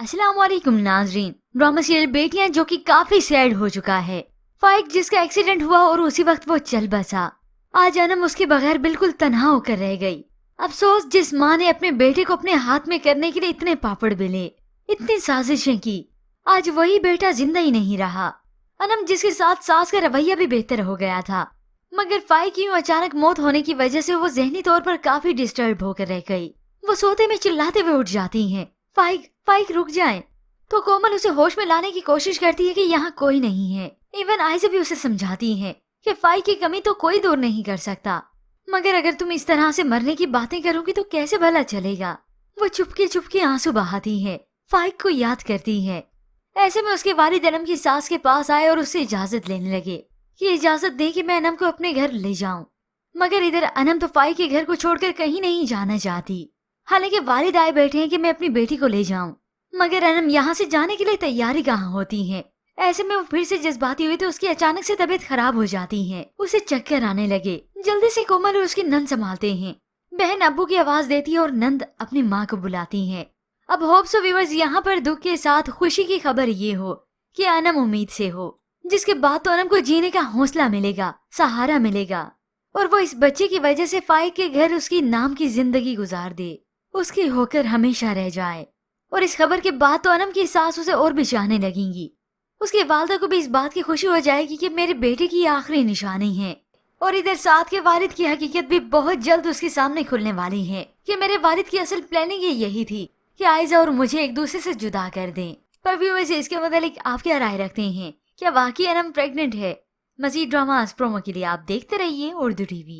अस्सलाम वालेकुम नाजरीन। ड्रामा सीरियल बेटियां जो कि काफी सैड हो चुका है। फाइक जिसका एक्सीडेंट हुआ और उसी वक्त वो चल बसा। आज अनम उसके बगैर बिल्कुल तन्हा होकर रह गई। अफसोस जिस माँ ने अपने बेटे को अपने हाथ में करने के लिए इतने पापड़ बेले, इतनी साजिशें की, आज वही बेटा जिंदा ही नहीं रहा। अनम जिसके साथ सास का रवैया भी बेहतर हो गया था, मगर फाइक की यूं अचानक मौत होने की वजह से वो जहनी तौर पर काफी डिस्टर्ब होकर रह गई। वो सोते में चिल्लाते हुए उठ जाती हैं, फाइक फाइक रुक जाए। तो कोमल उसे होश में लाने की कोशिश करती है कि यहाँ कोई नहीं है। इवन आयशा भी उसे समझाती है कि फाइक की कमी तो कोई दूर नहीं कर सकता, मगर अगर तुम इस तरह से मरने की बातें करोगी तो कैसे भला चलेगा। वो चुपके चुपके आंसू बहाती है, फाइक को याद करती है। ऐसे में उसके वालिद अनम की सास के पास आए और उससे इजाजत लेने लगे कि इजाजत दे कि मैं अनम को अपने घर ले जाऊं। मगर इधर अनम तो फाइक के घर को छोड़कर कहीं नहीं जाना चाहती। हालांकि वालिद आए बैठे हैं कि मैं अपनी बेटी को ले जाऊं, मगर अनम यहाँ से जाने के लिए तैयारी कहाँ होती है। ऐसे में वो फिर से जज्बाती हुई तो उसकी अचानक से तबीयत खराब हो जाती है, उसे चक्कर आने लगे। जल्दी से कोमल और उसकी नंद संभालते हैं। बहन अब्बू की आवाज देती है और नंद अपनी माँ को बुलाती है। अब होप सो व्यूअर्स यहाँ पर दुख के साथ खुशी की खबर ये हो कि अनम उम्मीद से हो, जिसके बाद तो अनम को जीने का हौसला मिलेगा, सहारा मिलेगा, और वो इस बच्चे की वजह से फाइक के घर उसकी नाम की जिंदगी गुजार दे, उसकी होकर हमेशा रह जाए। और इस खबर के बाद तो अनम की सास उसे और भी चाहने लगेंगी। उसकी वालदा को भी इस बात की खुशी हो जाएगी कि मेरे बेटे की आखिरी निशानी है। और इधर साथ के वालिद की हकीकत भी बहुत जल्द उसके सामने खुलने वाली है कि मेरे वालिद की असल प्लानिंग यही थी कि आयशा और मुझे एक दूसरे से जुदा कर दें। पर व्यूअर्स इसके मुतालिक आप क्या राय रखते हैं? क्या वाकई अनम प्रेग्नेंट है? मजीद ड्रामास प्रोमो के लिए आप देखते रहिए उर्दू टीवी।